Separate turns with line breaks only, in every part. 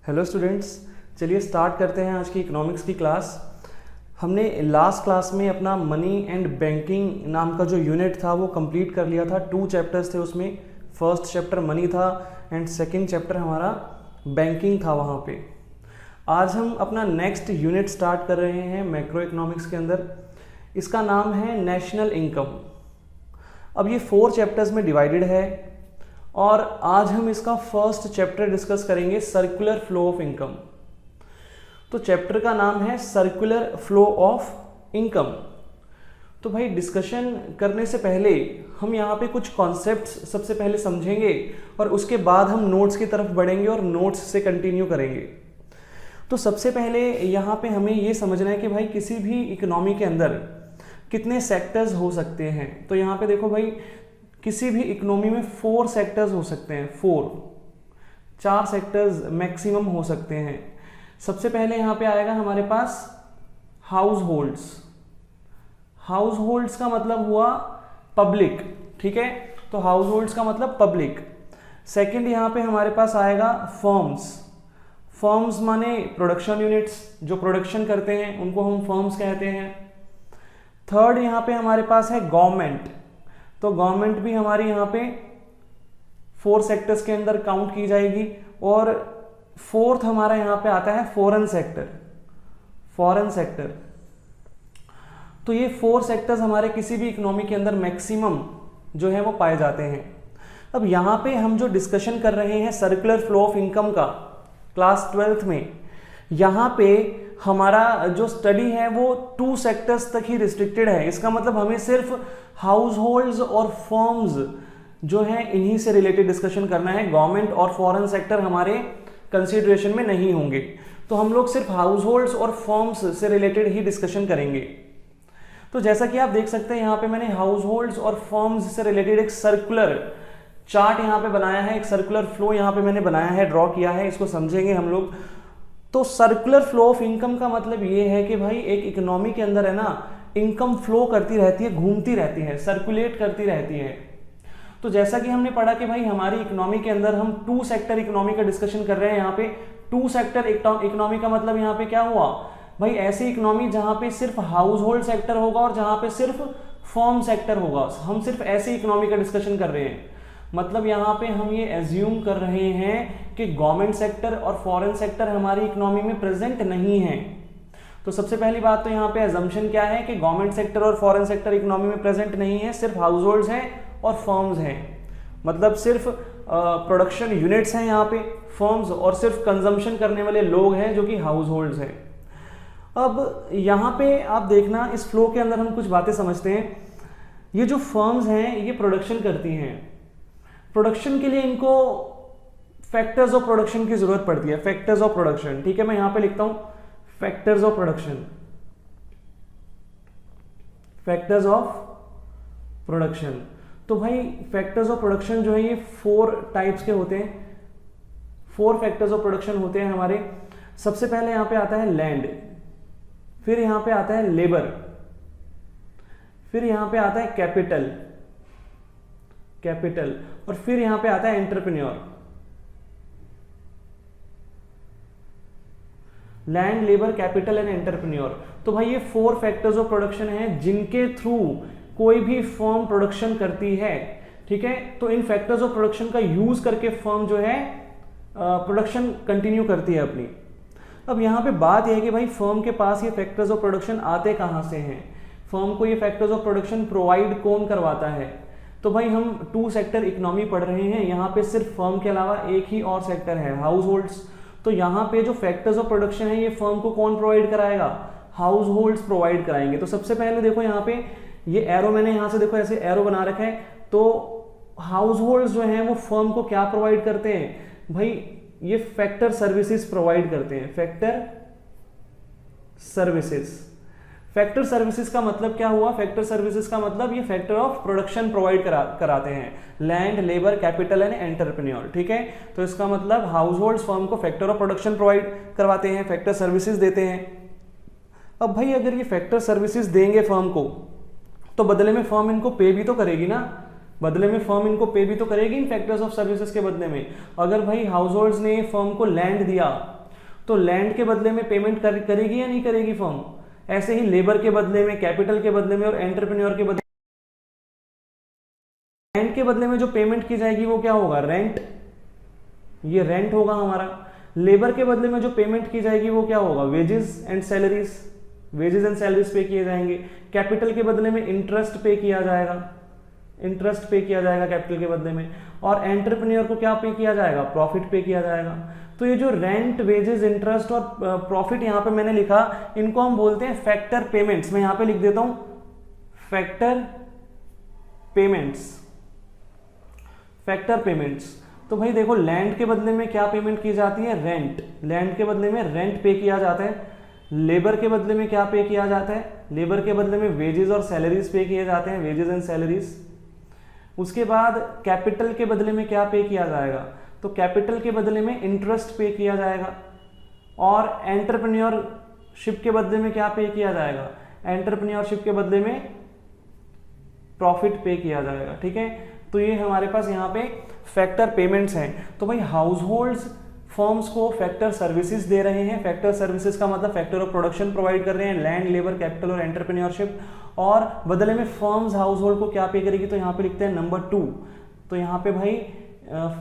Hello students, चलिए start करते हैं आज की इकोनॉमिक्स की क्लास। हमने लास्ट क्लास में अपना मनी एंड बैंकिंग नाम का जो यूनिट था वो कंप्लीट कर लिया था। 2 चैप्टर्स थे उसमें। फर्स्ट चैप्टर मनी था एंड सेकंड चैप्टर हमारा बैंकिंग था वहाँ पे। आज हम अपना नेक्स्ट यूनिट स्टार्ट कर रहे हैं मैक्रो इकोनॉमिक्स के अंदर। इसका नाम है नेशनल इनकम। अब ये 4 चैप्टर्स में डिवाइडेड है और आज हम इसका फर्स्ट चैप्टर डिस्कस करेंगे, सर्कुलर फ्लो ऑफ इनकम। तो चैप्टर का नाम है सर्कुलर फ्लो ऑफ इनकम। तो भाई डिस्कशन करने से पहले हम यहाँ पे कुछ कॉन्सेप्ट्स सबसे पहले समझेंगे और उसके बाद हम नोट्स की तरफ बढ़ेंगे और नोट्स से कंटिन्यू करेंगे। तो सबसे पहले यहाँ पे हमें ये समझना है कि भाई किसी भी इकोनॉमी के अंदर कितने सेक्टर्स हो सकते हैं। तो यहाँ पे देखो भाई, किसी भी इकोनॉमी में 4 सेक्टर्स हो सकते हैं। 4 सेक्टर्स मैक्सिमम हो सकते हैं। सबसे पहले यहाँ पे आएगा हमारे पास हाउस होल्ड्स। हाउस होल्ड्स का मतलब हुआ पब्लिक, ठीक है। तो हाउस होल्ड्स का मतलब पब्लिक। सेकंड यहाँ पे हमारे पास आएगा फर्म्स। फर्म्स माने प्रोडक्शन यूनिट्स, जो प्रोडक्शन करते हैं उनको हम फर्म्स कहते हैं। थर्ड यहाँ पे हमारे पास है गवर्नमेंट। तो गवर्नमेंट भी हमारी यहाँ पे 4 सेक्टर्स के अंदर काउंट की जाएगी। और फोर्थ हमारा यहाँ पे आता है फॉरेन सेक्टर। फॉरेन सेक्टर, तो ये 4 सेक्टर्स हमारे किसी भी इकोनॉमी के अंदर मैक्सिमम जो है वो पाए जाते हैं। अब यहाँ पे हम जो डिस्कशन कर रहे हैं सर्कुलर फ्लो ऑफ इनकम का क्लास 12th में, यहाँ पे हमारा जो स्टडी है वो 2 सेक्टर्स तक ही रिस्ट्रिक्टेड है। इसका मतलब हमें सिर्फ हाउस होल्ड्स और फर्म्स जो हैं इन्हीं से रिलेटेड डिस्कशन करना है। गवर्नमेंट और फॉरेन सेक्टर हमारे कंसीडरेशन में नहीं होंगे। तो हम लोग सिर्फ हाउस होल्ड्स और फर्म्स से रिलेटेड ही डिस्कशन करेंगे। तो जैसा कि आप देख सकते हैं यहाँ पे मैंने हाउस होल्ड्स और फर्म्स से रिलेटेड एक सर्कुलर चार्ट यहाँ पे बनाया है, एक सर्कुलर फ्लो यहाँ पे मैंने बनाया है, ड्रॉ किया है। इसको समझेंगे हम लोग। तो सर्कुलर फ्लो ऑफ इनकम का मतलब ये है कि भाई एक इकोनॉमी के अंदर है ना, इनकम फ्लो करती रहती है, घूमती रहती है, सर्कुलेट करती रहती है। तो जैसा कि हमने पढ़ा कि भाई हमारी इकोनॉमी के अंदर हम 2 सेक्टर इकोनॉमी का डिस्कशन कर रहे हैं। यहाँ पे 2 सेक्टर इकोनॉमी का मतलब यहाँ पे क्या हुआ भाई, ऐसी इकोनॉमी जहाँ पे सिर्फ हाउस होल्ड सेक्टर होगा और जहाँ पे सिर्फ फर्म सेक्टर होगा। हम सिर्फ ऐसी इकोनॉमी का डिस्कशन कर रहे हैं। मतलब यहाँ पे हम ये एज्यूम कर रहे हैं कि गवर्नमेंट सेक्टर और फॉरेन सेक्टर हमारी इकोनॉमी में प्रेजेंट नहीं है। तो सबसे पहली बात तो यहाँ पे एजम्पशन क्या है कि गवर्नमेंट सेक्टर और फॉरेन सेक्टर इकोनॉमी में प्रेजेंट नहीं है, सिर्फ हाउस होल्ड्स हैं और फर्म्स हैं। मतलब सिर्फ प्रोडक्शन यूनिट्स हैं यहाँ पे फर्म्स, और सिर्फ कंजम्पशन करने वाले लोग हैं जो कि हाउस होल्ड्स हैं। अब यहाँ पे आप देखना, इस फ्लो के अंदर हम कुछ बातें समझते हैं। ये जो फर्म्स हैं ये प्रोडक्शन करती हैं। प्रोडक्शन के लिए इनको फैक्टर्स ऑफ प्रोडक्शन की जरूरत पड़ती है। फैक्टर्स ऑफ प्रोडक्शन, ठीक है, मैं यहां पे लिखता हूं factors of production. Factors of production, तो भाई फैक्टर्स ऑफ प्रोडक्शन जो है ये 4 टाइप्स के होते हैं। 4 फैक्टर्स ऑफ प्रोडक्शन होते हैं हमारे। सबसे पहले यहां पे आता है लैंड, फिर यहां पे आता है लेबर, फिर यहां पे आता है कैपिटल, और फिर यहां पे आता है entrepreneur. Land, labour, capital and entrepreneur. तो भाई ये 4 फैक्टर्स ऑफ प्रोडक्शन हैं जिनके थ्रू कोई भी फर्म प्रोडक्शन करती है, ठीक है। तो इन फैक्टर्स ऑफ प्रोडक्शन का यूज करके फर्म जो है प्रोडक्शन कंटिन्यू करती है अपनी। अब यहाँ पे बात यह है कि भाई फर्म के पास ये फैक्टर्स ऑफ प्रोडक्शन आते कहाँ से हैं, फर्म को ये फैक्टर्स ऑफ प्रोडक्शन प्रोवाइड कौन करवाता है। तो भाई हम 2 सेक्टर इकोनॉमी पढ़ रहे हैं। यहाँ पे सिर्फ फर्म के अलावा एक ही और सेक्टर है, हाउस होल्ड्स। तो यहाँ पे जो फैक्टर्स ऑफ प्रोडक्शन है ये फर्म को कौन प्रोवाइड कराएगा, हाउस होल्ड्स प्रोवाइड कराएंगे। तो सबसे पहले देखो यहाँ पे ये एरो, मैंने यहाँ से देखो ऐसे एरो बना रखा है। तो हाउस होल्ड्स जो है वो फर्म को क्या प्रोवाइड करते हैं भाई, ये फैक्टर सर्विसेज प्रोवाइड करते हैं। फैक्टर सर्विसेज, फैक्टर सर्विसेज का मतलब क्या हुआ, फैक्टर सर्विसेज का मतलब ये फैक्टर ऑफ प्रोडक्शन प्रोवाइड कराते हैं। Land, labour, capital and entrepreneur, ठीक है। तो इसका मतलब हाउस होल्ड्स फर्म को फैक्टर ऑफ प्रोडक्शन प्रोवाइड करवाते हैं, फैक्टर सर्विसेज देते हैं। अब भाई अगर ये फैक्टर सर्विसेज देंगे फर्म को, तो बदले में फर्म इनको पे भी तो करेगी ना। बदले में फर्म इनको पे भी तो करेगी इन फैक्टर्स ऑफ सर्विसेज के बदले में। अगर भाई हाउस होल्ड्स ने फर्म को लैंड दिया तो लैंड के बदले में पेमेंट करेगी या नहीं करेगी फर्म। ऐसे ही लेबर के बदले में, कैपिटल के बदले में और एंटरप्रेन्योर के बदले, लैंड के बदले में जो पेमेंट की जाएगी वो क्या होगा, रेंट, ये रेंट होगा हमारा। लेबर के बदले में जो पेमेंट की जाएगी वो क्या होगा, wages and salaries, wages and salaries पे किए जाएंगे। कैपिटल के बदले में इंटरेस्ट पे किया जाएगा, इंटरेस्ट पे किया जाएगा कैपिटल के बदले में। और एंटरप्रेन्योर को क्या पे किया जाएगा, प्रॉफिट पे किया जाएगा। तो ये जो रेंट, वेजेस, इंटरेस्ट और प्रॉफिट यहां पे मैंने लिखा, इनको हम बोलते हैं फैक्टर पेमेंट्स। मैं यहां पे लिख देता हूं फैक्टर पेमेंट्स, फैक्टर पेमेंट्स। तो भाई देखो, लैंड के बदले में क्या पेमेंट की जाती है, रेंट, लैंड के बदले में रेंट पे किया जाता है। लेबर के बदले में क्या पे किया जाता है, लेबर के बदले में वेजेस और सैलरीज पे किए जाते हैं, वेजेस एंड सैलरीज। उसके बाद कैपिटल के बदले में क्या पे किया जाएगा, तो कैपिटल के बदले में इंटरेस्ट पे किया जाएगा। और एंटरप्रेन्योरशिप के बदले में क्या पे किया जाएगा, एंटरप्रेन्योरशिप के बदले में प्रॉफिट पे किया जाएगा। ठीक है, तो ये हमारे पास यहाँ पे फैक्टर पेमेंट्स हैं। तो भाई हाउस होल्ड्स फर्म्स को फैक्टर सर्विसेज दे रहे हैं। फैक्टर सर्विसेज का मतलब फैक्टर ऑफ प्रोडक्शन प्रोवाइड कर रहे हैं, लैंड, लेबर, कैपिटल और एंटरप्रेन्योरशिप। और बदले में फर्म्स हाउस होल्ड को क्या पे करेगी, तो यहाँ पे लिखते हैं नंबर 2। तो यहाँ पे भाई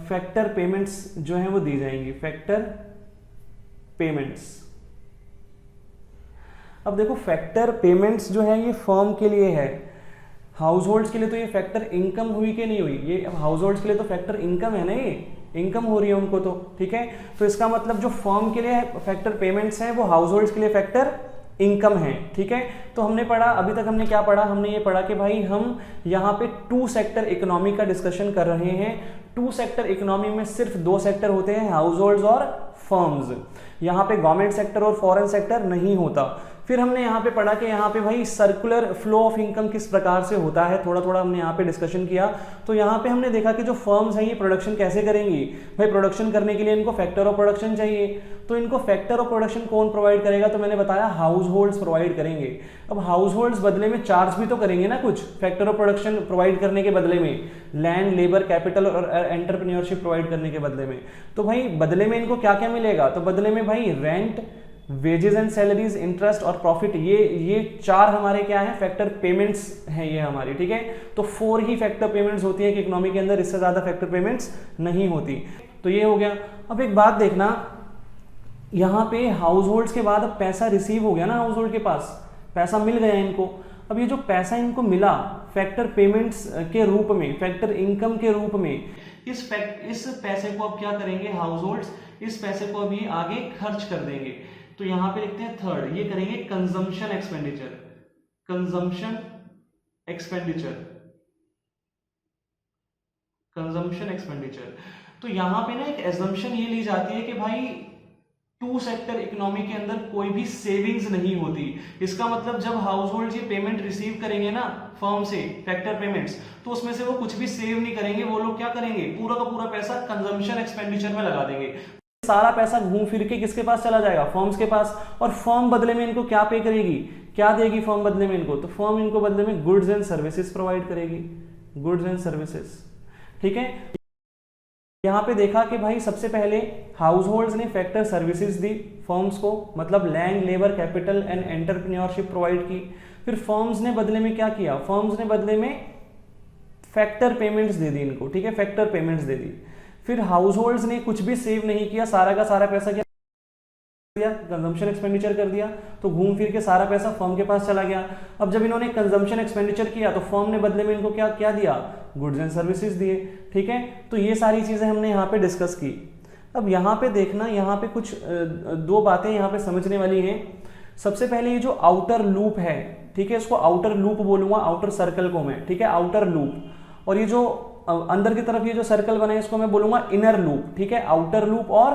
फैक्टर पेमेंट्स जो है वो दी जाएंगी, फैक्टर पेमेंट्स। अब देखो, फैक्टर पेमेंट्स जो है ये फर्म के लिए है, हाउस होल्ड्स के लिए तो ये फैक्टर इनकम हुई कि नहीं हुई, ये हाउस होल्ड्स के लिए तो फैक्टर इनकम है ना, ये इनकम हो रही है उनको तो। ठीक है, तो इसका मतलब जो फर्म के लिए फैक्टर पेमेंट्स हैं वो हाउस होल्ड्स के लिए फैक्टर इनकम है। ठीक है, तो हमने पढ़ा, अभी तक हमने क्या पढ़ा, हमने ये पढ़ा कि भाई हम यहाँ पे 2 सेक्टर इकोनॉमी का डिस्कशन कर रहे हैं। 2 सेक्टर इकोनॉमी में सिर्फ 2 सेक्टर होते हैं, हाउस होल्ड्स और फर्म्स। यहाँ पे गवर्नमेंट सेक्टर और फॉरेन सेक्टर नहीं होता। फिर हमने यहाँ पे पढ़ा कि यहाँ पे भाई सर्कुलर फ्लो ऑफ इनकम किस प्रकार से होता है, थोड़ा थोड़ा हमने यहाँ पे डिस्कशन किया। तो यहाँ पे हमने देखा कि जो फर्म्स हैं ये प्रोडक्शन कैसे करेंगी, भाई प्रोडक्शन करने के लिए इनको फैक्टर ऑफ प्रोडक्शन चाहिए। तो इनको फैक्टर ऑफ प्रोडक्शन कौन प्रोवाइड करेगा, तो मैंने बताया हाउस होल्ड्स प्रोवाइड करेंगे। अब हाउस होल्ड्स बदले में चार्ज भी तो करेंगे ना कुछ, फैक्टर ऑफ प्रोडक्शन प्रोवाइड करने के बदले में, लैंड, लेबर, कैपिटल और एंटरप्रेन्योरशिप प्रोवाइड करने के बदले में। तो भाई बदले में इनको क्या क्या मिलेगा, तो बदले में भाई rent, wages and salaries, interest और प्रॉफिट, ये 4 हमारे क्या है, फैक्टर पेमेंट्स हैं ये हमारी। ठीक है, तो 4 ही फैक्टर पेमेंट्स होती है कि इकोनॉमी के अंदर, इससे ज्यादा फैक्टर पेमेंट्स नहीं होती। तो ये हो गया। अब एक बात देखना, यहाँ पे हाउस होल्ड्स के बाद अब पैसा रिसीव हो गया ना, हाउस होल्ड के पास पैसा मिल गया इनको। अब ये जो पैसा इनको मिला फैक्टर पेमेंट्स के रूप में, फैक्टर इनकम के रूप में, इस पैसे को अब क्या करेंगे हाउस होल्ड्स, इस पैसे को अभी आगे खर्च कर देंगे। तो यहां पे लिखते हैं 3rd, ये करेंगे consumption expenditure, consumption expenditure, consumption expenditure. तो यहां पे ना एक एजम्पशन ये ली जाती है कि भाई 2 सेक्टर इकोनॉमी के अंदर कोई भी सेविंग्स नहीं होती। इसका मतलब जब हाउस होल्ड ये पेमेंट रिसीव करेंगे ना फर्म से, फैक्टर पेमेंट्स, तो उसमें से वो कुछ भी सेव नहीं करेंगे। वो लोग क्या करेंगे, पूरा का पूरा पैसा कंजम्पशन एक्सपेंडिचर में लगा देंगे। सारा पैसा घूम फिर के किसके पास चला जाएगा, फर्म्स के पास। और फर्म बदले में इनको क्या पे करेगी, क्या देगी फर्म बदले में इनको, तो फर्म इनको बदले में गुड्स एंड सर्विसेज प्रोवाइड करेगी, गुड्स एंड सर्विसेज। ठीक है, यहां पे देखा कि भाई सबसे पहले हाउस होल्ड्स ने फैक्टर सर्विसेज दी फर्म्स को, मतलब land, labour, capital and entrepreneurship provide की। फिर फर्म्स ने बदले में क्या किया, फर्म्स ने बदले में फैक्टर पेमेंट्स दे दी इनको। ठीक है, फैक्टर पेमेंट्स दे दी। फिर हाउस होल्ड्स ने कुछ भी सेव नहीं किया, सारा का सारा पैसा क्या दिया, कंजम्पशन एक्सपेंडिचर कर दिया। तो घूम फिर के सारा पैसा फर्म के पास चला गया। अब जब इन्होंने कंजम्पशन एक्सपेंडिचर किया तो फर्म ने बदले में इनको क्या क्या दिया, गुड्स एंड सर्विसेज दिए। ठीक है, तो ये सारी चीजें हमने यहाँ पे डिस्कस की। अब यहाँ पे देखना, यहाँ पे कुछ 2 बातें यहाँ पे समझने वाली हैं। सबसे पहले ये जो आउटर लूप है, ठीक है, इसको आउटर लूप बोलूंगा, आउटर सर्कल को मैं। ठीक है, आउटर लूप। और ये जो अंदर की तरफ ये जो सर्कल बना है इसको मैं बोलूंगा इनर लूप। ठीक है, आउटर लूप और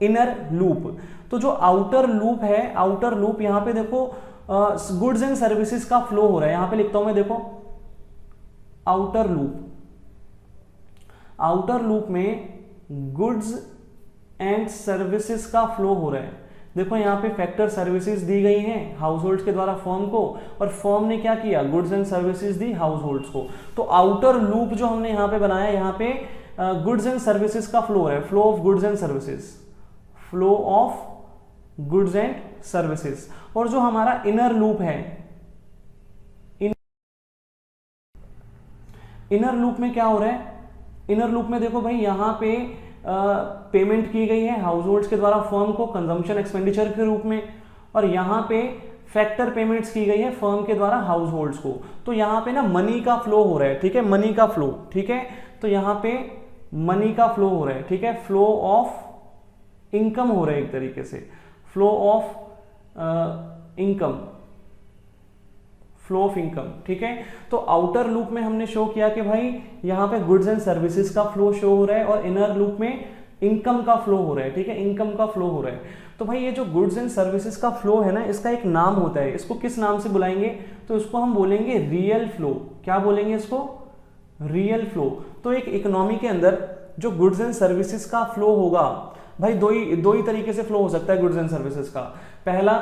इनर लूप। तो जो आउटर लूप है, आउटर लूप यहाँ पे देखो गुड्स एंड सर्विसेज का फ्लो हो रहा है। यहां पे लिखता हूं मैं, देखो आउटर लूप, आउटर लूप में गुड्स एंड सर्विसेज का फ्लो हो रहा है। देखो यहाँ पे फैक्टर सर्विसेज दी गई हैं हाउस होल्ड्स के द्वारा फर्म को, और फर्म ने क्या किया, goods and services the house holds को। तो आउटर लूप जो हमने यहाँ पे बनाया, यहाँ पे गुड्स एंड सर्विसेज का फ्लो है, flow of goods and services, flow of goods and services. और जो हमारा इनर लूप है, इनर लूप में क्या हो रहा है, इनर लूप में देखो भाई यहाँ पे पेमेंट की गई है हाउस होल्ड्स के द्वारा फर्म को कंजम्पशन एक्सपेंडिचर के रूप में, और यहाँ पे फैक्टर पेमेंट्स की गई है फर्म के द्वारा हाउस होल्ड्स को। तो यहाँ पे ना मनी का फ्लो हो रहा है, ठीक है, मनी का फ्लो, ठीक है। तो यहाँ पे मनी का फ्लो हो रहा है, ठीक है, फ्लो ऑफ इनकम हो रहा है एक तरीके से, flow of income, flow of income, ठीक है। तो आउटर लूप में हमने शो किया कि भाई यहाँ पे गुड्स एंड सर्विसेज का फ्लो शो हो रहा है, और इनर लूप में इनकम का फ्लो हो रहा है, ठीक है, इनकम का फ्लो हो रहा है। तो भाई ये जो गुड्स एंड सर्विसेज का फ्लो है ना, इसका एक नाम होता है, इसको किस नाम से बुलाएंगे, तो इसको हम बोलेंगे रियल फ्लो। क्या बोलेंगे इसको, रियल फ्लो। तो एक इकोनॉमी के अंदर जो गुड्स एंड सर्विसेज का फ्लो होगा भाई, दो ही तरीके से फ्लो हो सकता है गुड्स एंड सर्विसेज का। पहला,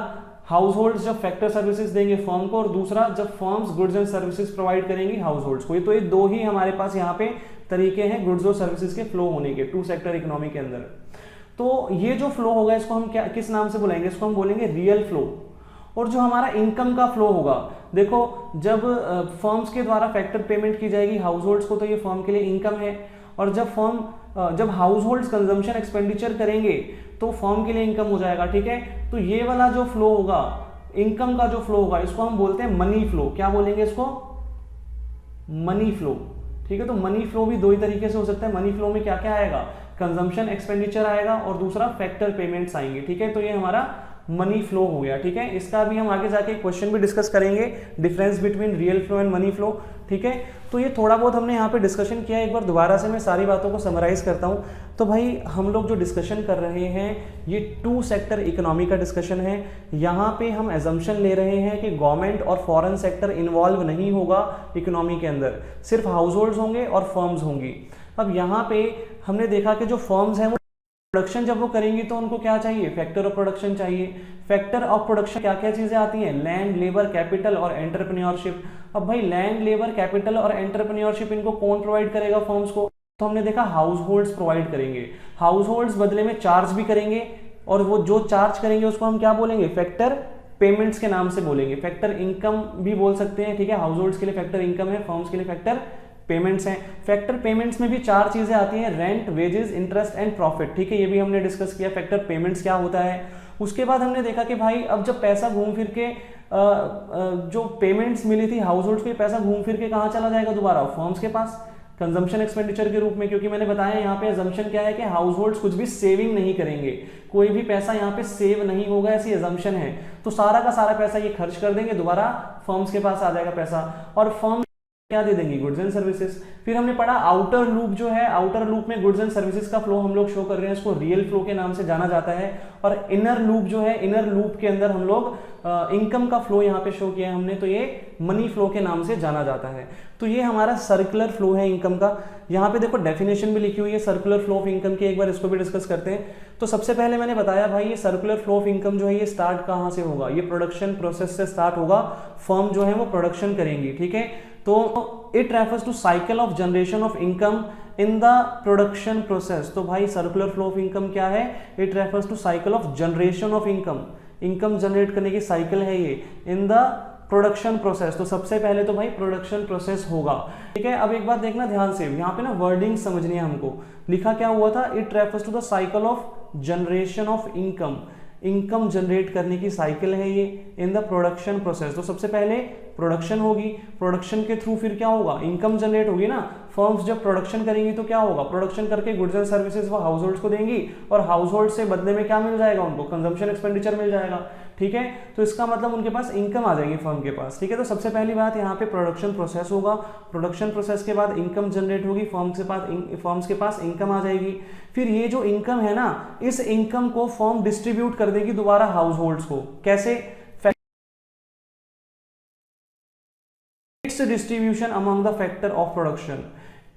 हाउस होल्ड्स जब फैक्टर सर्विसेज देंगे फर्म को, और दूसरा जब firms goods and services provide करेंगी हाउस होल्ड्स को। तो ये दो ही हमारे पास यहाँ पे तरीके हैं गुड्स और सर्विसेज के फ्लो होने के टू सेक्टर इकोनॉमी के अंदर। तो ये जो फ्लो होगा इसको हम क्या किस नाम से बुलाएंगे, इसको हम बोलेंगे रियल फ्लो। और जो हमारा इनकम का फ्लो होगा, देखो जब फर्म्स के द्वारा फैक्टर पेमेंट की जाएगी हाउस होल्ड्स को, तो ये फर्म के लिए इनकम है, और जब हाउस होल्ड्स कंजम्पशन एक्सपेंडिचर करेंगे तो फर्म के लिए इनकम हो जाएगा, ठीक है। तो ये वाला जो फ्लो होगा, इनकम का जो फ्लो होगा, इसको हम बोलते हैं मनी फ्लो। क्या बोलेंगे इसको, मनी फ्लो, ठीक है। तो मनी फ्लो भी दो ही तरीके से हो सकता है। मनी फ्लो में क्या क्या आएगा, कंजम्पशन एक्सपेंडिचर आएगा, और दूसरा फैक्टर पेमेंट्स आएंगे, ठीक है। तो ये हमारा मनी फ्लो हो गया, ठीक है। इसका भी हम आगे जाके क्वेश्चन भी डिस्कस करेंगे, difference between real flow and money flow, ठीक है। तो ये थोड़ा बहुत हमने यहाँ पे डिस्कशन किया, एक बार दोबारा से मैं सारी बातों को समराइज करता हूँ। तो भाई हम लोग जो डिस्कशन कर रहे हैं ये टू सेक्टर इकोनॉमी का डिस्कशन है। यहाँ पे हम एजम्पशन ले रहे हैं कि गवर्नमेंट और फॉरेन सेक्टर इन्वॉल्व नहीं होगा इकोनॉमी के अंदर, सिर्फ हाउस होल्ड्स होंगे और फर्म्स होंगी। अब यहाँ पे हमने देखा कि जो फर्म्स हैं वो प्रोडक्शन जब वो करेंगी तो उनको क्या चाहिए, फैक्टर ऑफ प्रोडक्शन चाहिए। फैक्टर ऑफ प्रोडक्शन क्या क्या चीजें आती हैं, लैंड, लेबर, कैपिटल और एंटरप्रेन्योरशिप। अब भाई लैंड, लेबर, कैपिटल और एंटरप्रेन्योरशिप इनको कौन प्रोवाइड करेगा फर्म्स को, तो हमने देखा हाउस होल्ड्स प्रोवाइड करेंगे। हाउस होल्ड्स बदले में चार्ज भी करेंगे, और वो जो चार्ज करेंगे उसको हम क्या बोलेंगे, फैक्टर पेमेंट्स के नाम से बोलेंगे, फैक्टर इनकम भी बोल सकते हैं, ठीक है। हाउस होल्ड्स के लिए फैक्टर इनकम है, फर्म्स के लिए फैक्टर पेमेंट्स हैं। फैक्टर पेमेंट्स में भी चार चीजें आती हैं, rent, wages, interest and profit, ठीक है। ये भी हमने डिस्कस किया फैक्टर पेमेंट्स क्या होता है। उसके बाद हमने देखा कि भाई अब जब पैसा घूम फिर के जो पेमेंट्स मिली थी हाउस होल्ड्स को, पैसा घूम फिर के कहाँ चला जाएगा, दोबारा फर्म्स के पास कंजम्पशन एक्सपेंडिचर के रूप में, क्योंकि मैंने बताया यहाँ पे अजम्पशन क्या है कि हाउस होल्ड्स कुछ भी सेविंग नहीं करेंगे, कोई भी पैसा यहाँ पे सेव नहीं होगा, ऐसी अजम्पशन है। तो सारा का सारा पैसा ये खर्च कर देंगे, दोबारा फर्म्स के पास आ जाएगा पैसा, और फर्म क्या दे देंगी, गुड्स एंड सर्विसेज। फिर हमने पढ़ा आउटर लूप जो है, आउटर लूप में गुड्स एंड सर्विसेज का फ्लो हम लोग शो कर रहे हैं, इसको रियल फ्लो के नाम से जाना जाता है। और इनर लूप जो है, इनर लूप के अंदर हम लोग इनकम का फ्लो यहाँ पे शो किया है हमने, तो ये मनी फ्लो के नाम से जाना जाता है। तो ये हमारा सर्कुलर फ्लो है इनकम का। यहाँ पे देखो डेफिनेशन भी लिखी हुई है सर्कुलर फ्लो ऑफ इनकम की, एक बार इसको भी डिस्कस करते हैं। तो सबसे पहले मैंने बताया भाई ये सर्कुलर फ्लो ऑफ इनकम जो है ये स्टार्ट कहाँ से होगा, ये प्रोडक्शन प्रोसेस से स्टार्ट होगा, फर्म जो है वो प्रोडक्शन करेंगी, ठीक है। तो it refers to cycle of generation of income in the production process. तो भाई सर्कुलर फ्लो ऑफ इनकम क्या है, it refers to cycle of generation of income, income generate करने की साइकिल है ये इन द प्रोडक्शन प्रोसेस। तो सबसे पहले तो भाई प्रोडक्शन प्रोसेस होगा, ठीक है। अब एक बात देखना ध्यान से, यहाँ पे ना वर्डिंग समझनी है हमको। लिखा क्या हुआ था, it refers to the cycle of generation of income, income generate करने की साइकिल है ये इन द प्रोडक्शन प्रोसेस। तो सबसे पहले प्रोडक्शन होगी, प्रोडक्शन के थ्रू फिर क्या होगा, इनकम जनरेट होगी ना। फर्म्स जब प्रोडक्शन करेंगी तो क्या होगा, प्रोडक्शन करके गुड्स एंड सर्विसेज वो हाउस होल्ड्स को देंगी, और हाउस होल्ड से बदले में क्या मिल जाएगा उनको, कंजम्पशन एक्सपेंडिचर मिल जाएगा, ठीक है। तो इसका मतलब उनके पास इनकम आ जाएगी फर्म के पास, ठीक है। तो सबसे पहली बात यहाँ पे प्रोडक्शन प्रोसेस होगा, प्रोडक्शन प्रोसेस के बाद इनकम जनरेट होगी, फर्म्स के पास इनकम आ जाएगी। फिर ये जो इनकम है ना, इस इनकम को फर्म डिस्ट्रीब्यूट कर देगी दोबारा हाउस होल्ड्स को, कैसे, it's distribution among the factor of production.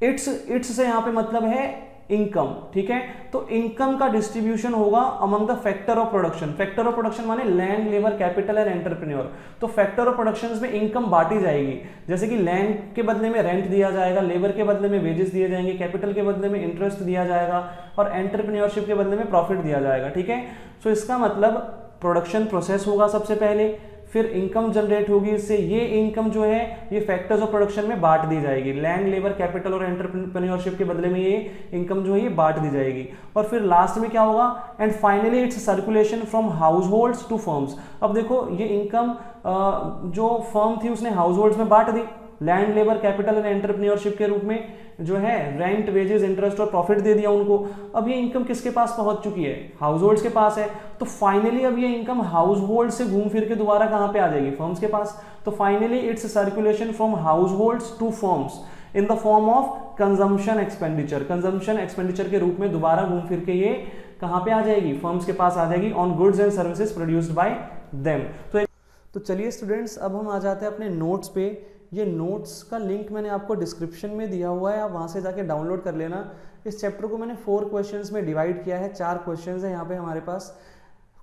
It's से यहाँ पे मतलब है इनकम, ठीक है। तो इनकम का डिस्ट्रीब्यूशन होगा among the factor of production. Factor of production माने land, labour, capital and entrepreneur. तो फैक्टर ऑफ प्रोडक्शन में इनकम बांटी जाएगी, जैसे कि लैंड के बदले में रेंट दिया जाएगा, लेबर के बदले में वेजेस दिए जाएंगे, कैपिटल के बदले में इंटरेस्ट दिया जाएगा, और एंटरप्रेन्योरशिप के बदले में प्रॉफिट दिया जाएगा, ठीक है। तो इसका मतलब प्रोडक्शन प्रोसेस होगा सबसे पहले, फिर इनकम जनरेट होगी इससे, ये इनकम जो है ये फैक्टर्स ऑफ प्रोडक्शन में बांट दी जाएगी, लैंड, लेबर, कैपिटल और एंटरप्रेन्योरशिप के बदले में ये इनकम जो है ये बांट दी जाएगी। और फिर लास्ट में क्या होगा, and finally its circulation from households to firms. अब देखो ये इनकम जो फर्म थी उसने हाउस होल्ड्स में बांट दी, land, labour, capital and entrepreneurship के रूप में जो है रेंट, वेजेस, इंटरेस्ट और प्रॉफिट दे दिया उनको। अब ये इनकम किसके पास पहुंच चुकी है, हाउस होल्ड्स के पास है। तो फाइनली अब ये इनकम हाउस होल्ड से घूम फिर के दोबारा कहां पे आ जाएगी, फर्म्स के पास। तो finally its circulation from households to firms in the form of consumption expenditure. Consumption expenditure के रूप में दोबारा घूम फिर के ये कहां पे आ जाएगी, फर्म्स के पास आ जाएगी, on goods and services produced by them. तो चलिए स्टूडेंट्स, अब हम आ जाते हैं अपने नोट्स पे। ये नोट्स का लिंक मैंने आपको डिस्क्रिप्शन में दिया हुआ है, आप वहाँ से जाके डाउनलोड कर लेना। इस चैप्टर को मैंने 4 क्वेश्चंस में डिवाइड किया है, 4 क्वेश्चंस हैं यहाँ पे हमारे पास।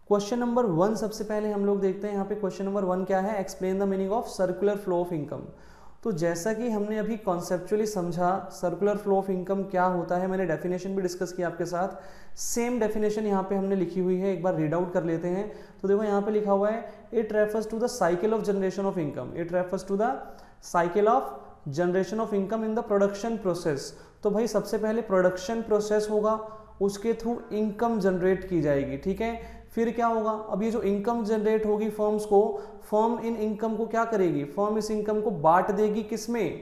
क्वेश्चन नंबर 1 सबसे पहले हम लोग देखते हैं। यहाँ पे क्वेश्चन नंबर 1 क्या है, explain the meaning of circular flow of income. तो जैसा कि हमने अभी कॉन्सेप्चुअली समझा सर्कुलर फ्लो ऑफ इनकम क्या होता है, मैंने डेफिनेशन भी डिस्कस किया आपके साथ। सेम डेफिनेशन यहाँ पे हमने लिखी हुई है, एक बार रीड आउट कर लेते हैं। तो देखो यहाँ पे लिखा हुआ है, it refers to the cycle of generation of income. It refers to the cycle of generation of income in the production process. तो भाई सबसे पहले प्रोडक्शन प्रोसेस होगा, उसके थ्रू इनकम जनरेट की जाएगी, ठीक है। फिर क्या होगा, अब ये जो इनकम जनरेट होगी फर्म्स को, फर्म इन इनकम को क्या करेगी, फर्म इस इनकम को बांट देगी, किसमें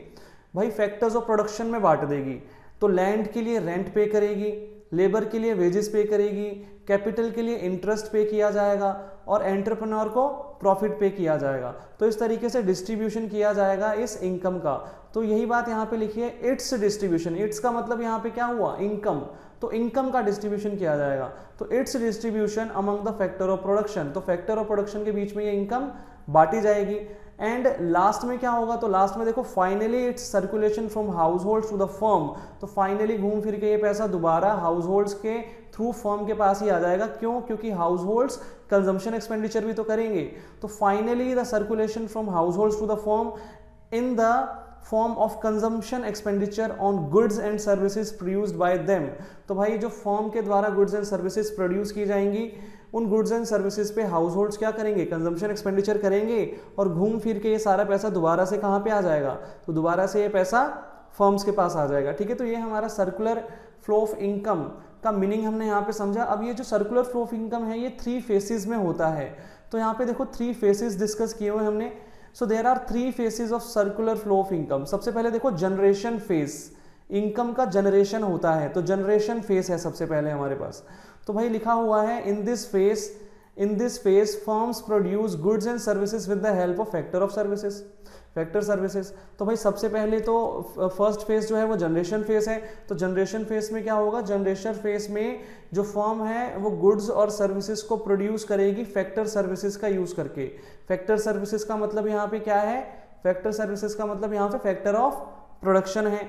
भाई, फैक्टर्स ऑफ प्रोडक्शन में बांट देगी। तो लैंड के लिए रेंट पे करेगी, लेबर के लिए वेजेस पे करेगी, कैपिटल के लिए इंटरेस्ट पे किया जाएगा और एंटरप्रेन्योर को प्रॉफिट पे किया जाएगा। तो इस तरीके से डिस्ट्रीब्यूशन किया जाएगा इस इनकम का। तो यही बात यहाँ पे लिखी है, इट्स डिस्ट्रीब्यूशन। इट्स का मतलब यहाँ पे क्या हुआ, इनकम। तो इनकम का डिस्ट्रीब्यूशन किया जाएगा। तो it's distribution among the factor of production. तो फैक्टर ऑफ प्रोडक्शन के बीच में ये इनकम बांटी जाएगी। एंड लास्ट में क्या होगा, तो लास्ट में देखो, finally its circulation from household to the firm. तो फाइनली घूम फिर के ये पैसा दोबारा हाउस होल्ड्स के थ्रू फर्म के पास ही आ जाएगा। क्यों, क्योंकि हाउस होल्ड्स कंजम्पशन एक्सपेंडिचर भी तो करेंगे। तो finally the circulation from households to the firm in the form of consumption expenditure on goods and services produced by them. तो भाई जो फर्म के द्वारा गुड्स एंड सर्विसेज प्रोड्यूस की जाएंगी, उन गुड्स एंड सर्विसेज पे हाउस होल्ड्स क्या करेंगे, कंजम्पशन एक्सपेंडिचर करेंगे और घूम फिर के ये सारा पैसा दोबारा से कहाँ पे आ जाएगा, तो दोबारा से ये पैसा फर्म्स के पास आ जाएगा, ठीक है। तो ये हमारा सर्कुलर फ्लो ऑफ इनकम का मीनिंग हमने यहाँ पे समझा। अब ये जो सर्कुलर फ्लो ऑफ इनकम है ये 3 फेसेस में होता है। तो यहाँ पे देखो 3 फेसेस डिस्कस किए हुए हमने। So there are 3 phases of circular flow of income. सबसे पहले देखो जनरेशन फेस, इनकम का जनरेशन होता है, तो जनरेशन फेस है सबसे पहले हमारे पास। तो भाई लिखा हुआ है, in this face firms produce goods and services with the help of factor of services, factor services. तो भाई सबसे पहले तो फर्स्ट फेज जो है वो जनरेशन फेज है। तो जनरेशन फेज में क्या होगा, जनरेशन फेज में जो फर्म है वो गुड्स और सर्विसेज को प्रोड्यूस करेगी फैक्टर सर्विसेज का यूज करके। फैक्टर सर्विसेज का मतलब यहाँ पे क्या है, फैक्टर सर्विसेज का मतलब यहाँ पे फैक्टर ऑफ प्रोडक्शन है।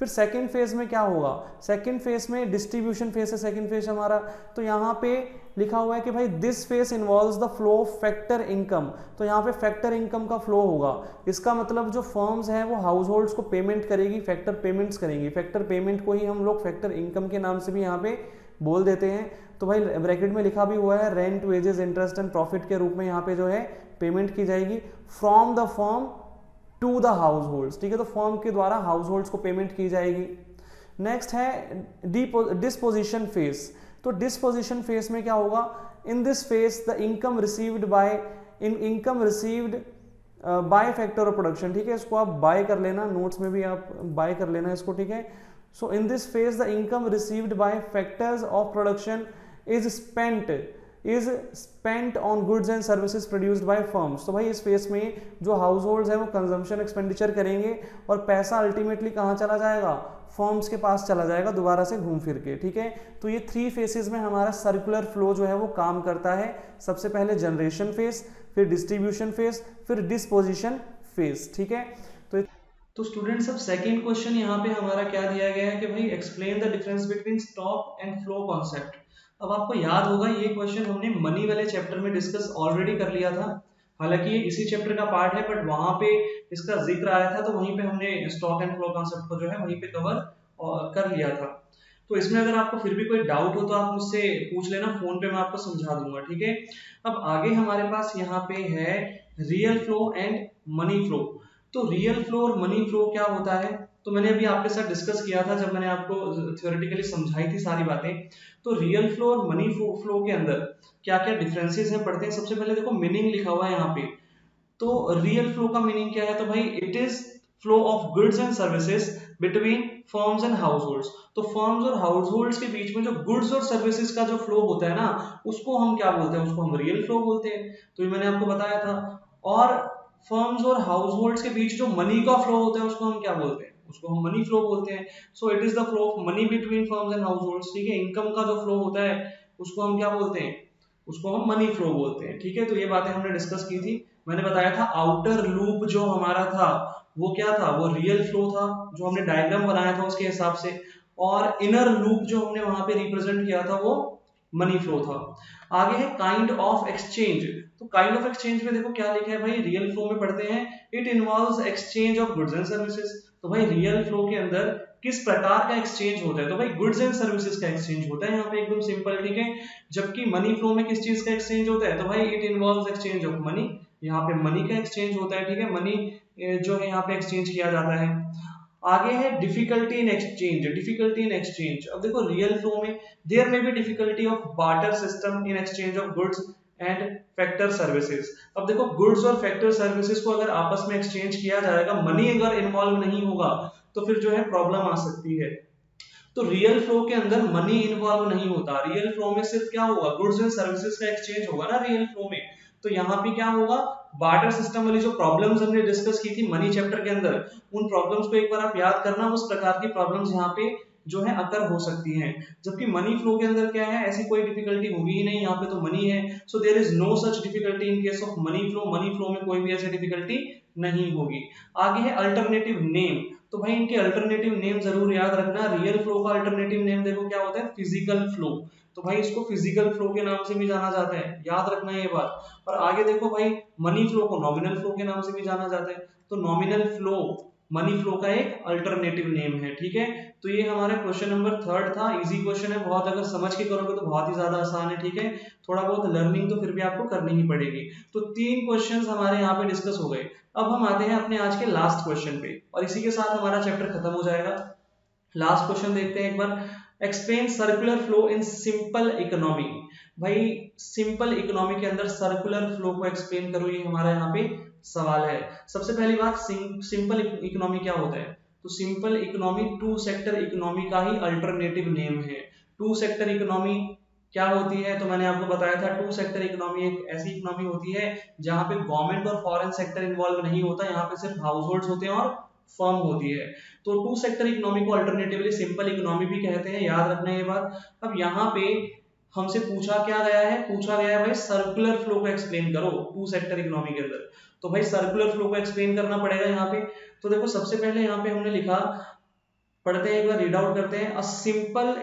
फिर सेकंड फेज में क्या होगा, सेकंड फेज में डिस्ट्रीब्यूशन फेज है सेकंड फेज हमारा। तो यहाँ पे लिखा हुआ है कि भाई this phase involves the flow of factor income. तो यहाँ पे फैक्टर इनकम का फ्लो होगा। इसका मतलब जो फर्म्स हैं वो हाउस होल्ड्स को पेमेंट करेगी, फैक्टर पेमेंट्स करेंगी। फैक्टर पेमेंट को ही हम लोग फैक्टर इनकम के नाम से भी यहाँ पे बोल देते हैं। तो भाई ब्रैकेट में लिखा भी हुआ है, rent, wages, interest and profit के रूप में यहाँ पे जो है पेमेंट की जाएगी from the firm to the households, ठीक है। तो फर्म के द्वारा हाउस होल्ड्स को पेमेंट की जाएगी। नेक्स्ट है डिस्पोजिशन फेज। तो डिस्पोजिशन फेज में क्या होगा, इन this phase the income received by factor of production, ठीक है। इसको आप बाय कर लेना, नोट्स में भी आप बाय कर लेना इसको, ठीक है। So in this phase the income received by factors of production is spent on goods and services produced by firms. तो भाई इस फेज में जो हाउस होल्ड्स हैं वो कंजम्पशन एक्सपेंडिचर करेंगे और पैसा अल्टीमेटली कहाँ चला जाएगा, फर्म्स के पास चला जाएगा दोबारा से घूम फिर के, ठीक है। तो ये 3 फेसेस में हमारा सर्कुलर फ्लो जो है वो काम करता है। सबसे पहले जनरेशन फेज, फिर डिस्ट्रीब्यूशन फेज, फिर डिस्पोजिशन फेज, ठीक है। तो स्टूडेंट्स अब सेकंड क्वेश्चन यहाँ पे हमारा क्या दिया गया है कि भाई explain the difference between stock and flow concept. अब आपको याद होगा ये क्वेश्चन हमने मनी वाले चैप्टर में डिस्कस ऑलरेडी कर लिया था। हालांकि ये इसी चैप्टर का पार्ट है, बट वहां पे इसका जिक्र आया था, तो वहीं पे हमने स्टॉक एंड फ्लो कॉन्सेप्ट को जो है वहीं पे कवर कर लिया था। तो इसमें अगर आपको फिर भी कोई डाउट हो तो आप मुझसे पूछ लेना, फोन पे मैं आपको समझा दूंगा, ठीक है। अब आगे हमारे पास यहाँ पे है real flow and money flow. तो रियल फ्लो और मनी फ्लो क्या होता है, तो मैंने अभी आपके साथ डिस्कस किया था जब मैंने आपको थ्योरेटिकली समझाई थी सारी बातें। तो रियल फ्लो और मनी फ्लो के अंदर क्या क्या डिफरेंसेस हैं पढ़ते हैं। सबसे पहले देखो मीनिंग लिखा हुआ है यहाँ पे। तो रियल फ्लो का मीनिंग क्या है, तो भाई it is flow of goods and services between firms and house holds. तो फर्म्स और हाउस होल्ड्स के बीच में जो गुड्स और सर्विसेज का जो फ्लो होता है ना, उसको हम क्या बोलते हैं, उसको हम रियल फ्लो बोलते हैं। तो ये मैंने आपको बताया था। और फर्म्स और हाउस होल्ड्स के बीच जो मनी का फ्लो होता है उसको हम क्या बोलते हैं, उसको हम मनी फ्लो बोलते हैं। So it is the flow of money between firms and house holds, ठीक है। इनकम का जो फ्लो होता है उसको हम क्या बोलते हैं, उसको हम मनी फ्लो बोलते हैं, ठीक है। तो ये बातें हमने डिस्कस की थी। मैंने बताया था आउटर लूप जो हमारा था वो क्या था, वो रियल फ्लो था जो हमने डायग्राम बनाया था उसके हिसाब से। और इनर लूप जो हमने वहां पे रिप्रेजेंट किया था वो मनी फ्लो था। आगे है काइंड ऑफ एक्सचेंज। तो काइंड ऑफ एक्सचेंज में देखो क्या लिखा है भाई, रियल फ्लो में पढ़ते हैं it involves exchange of goods and services. तो भाई रियल फ्लो के अंदर किस प्रकार का एक्सचेंज होता है, तो भाई गुड्स एंड सर्विसेज का एक्सचेंज होता है यहाँ पे, एकदम सिंपल, ठीक है। जबकि मनी फ्लो में किस चीज का एक्सचेंज होता है, तो भाई it involves exchange of money. यहाँ पे मनी का एक्सचेंज होता है, ठीक है। मनी जो है यहाँ पे एक्सचेंज किया जाता है। आगे है difficulty in exchange. Difficulty in exchange, अब देखो रियल फ्लो में there may be difficulty of barter system in exchange of goods and factor services. अब देखो गुड्स और फैक्टर सर्विसेज को अगर आपस में एक्सचेंज किया जाएगा, मनी अगर इन्वॉल्व नहीं होगा तो फिर जो है प्रॉब्लम आ सकती है। तो रियल फ्लो के अंदर मनी इन्वॉल्व नहीं होता। रियल फ्लो में सिर्फ क्या होगा, गुड्स एंड सर्विसेज का एक्सचेंज होगा ना रियल फ्लो में। तो यहाँ पे क्या होगा, बार्टर सिस्टम वाली जो प्रॉब्लम्स हमने डिस्कस की थी मनी चैप्टर के अंदर, उन प्रॉब्लम्स को एक बार आप याद करना। उस प्रकार की प्रॉब्लम्स यहाँ पे जो है अकर हो सकती हैं। जबकि मनी फ्लो के अंदर क्या है, ऐसी कोई डिफिकल्टी होगी ही नहीं, यहाँ पे तो मनी है। So there is no such difficulty in case of money flow. Money flow में कोई भी ऐसी डिफिकल्टी नहीं होगी। आगे है अल्टरनेटिव नेम। तो भाई इनके अल्टरनेटिव नेम जरूर याद रखना। रियल फ्लो का अल्टरनेटिव नेम देखो क्या होता है, फिजिकल फ्लो। तो भाई इसको फिजिकल फ्लो के नाम से भी जाना जाता है, याद रखना ये बात। और आगे देखो भाई मनी फ्लो को नॉमिनल फ्लो के नाम से भी जाना जाता है। तो नॉमिनल फ्लो मनी फ्लो का एक अल्टरनेटिव नेम है, ठीक है। तो ये हमारा क्वेश्चन नंबर 3 था। इजी क्वेश्चन है बहुत, अगर समझ के करोगे तो बहुत ही ज्यादा आसान है, ठीक है। थोड़ा बहुत लर्निंग तो फिर भी आपको करनी ही पड़ेगी। तो 3 क्वेश्चंस हमारे यहाँ पे डिस्कस हो गए। अब हम आते हैं अपने आज के लास्ट क्वेश्चन पे और इसी के साथ हमारा चैप्टर खत्म हो जाएगा। लास्ट क्वेश्चन देखते हैं एक बार। Explain circular flow in simple economy. भाई सिंपल इकोनॉमी के अंदर सर्कुलर फ्लो को एक्सप्लेन करो, ये हमारा यहाँ पे सवाल है। सबसे पहली बात, सिंपल इकोनॉमी क्या होता है, तो simple economy two sector economy का ही अल्टरनेटिव नेम है। टू सेक्टर इकोनॉमी क्या होती है, तो मैंने आपको बताया था टू सेक्टर इकोनॉमी एक ऐसी इकोनॉमी होती है जहां पे गवर्नमेंट और फॉरेन सेक्टर इन्वॉल्व नहीं होता, यहाँ पे सिर्फ हाउस होल्ड्स होते हैं और फर्म होती है। तो टू सेक्टर इकोनॉमी को अल्टरनेटिवली सिंपल इकोनॉमी भी कहते हैं, याद रखना ये बात। अब यहाँ पे हमसे पूछा क्या गया है, पूछा गया है भाई सर्कुलर फ्लो को एक्सप्लेन करो टू सेक्टर इकोनॉमी के अंदर। तो भाई सर्कुलर फ्लो को एक्सप्लेन करना पड़ेगा यहाँ पे। तो देखो सबसे पहले यहाँ पे हमने लिखा, पढ़ते हैं एक बार, रीड आउट करते हैं। A simple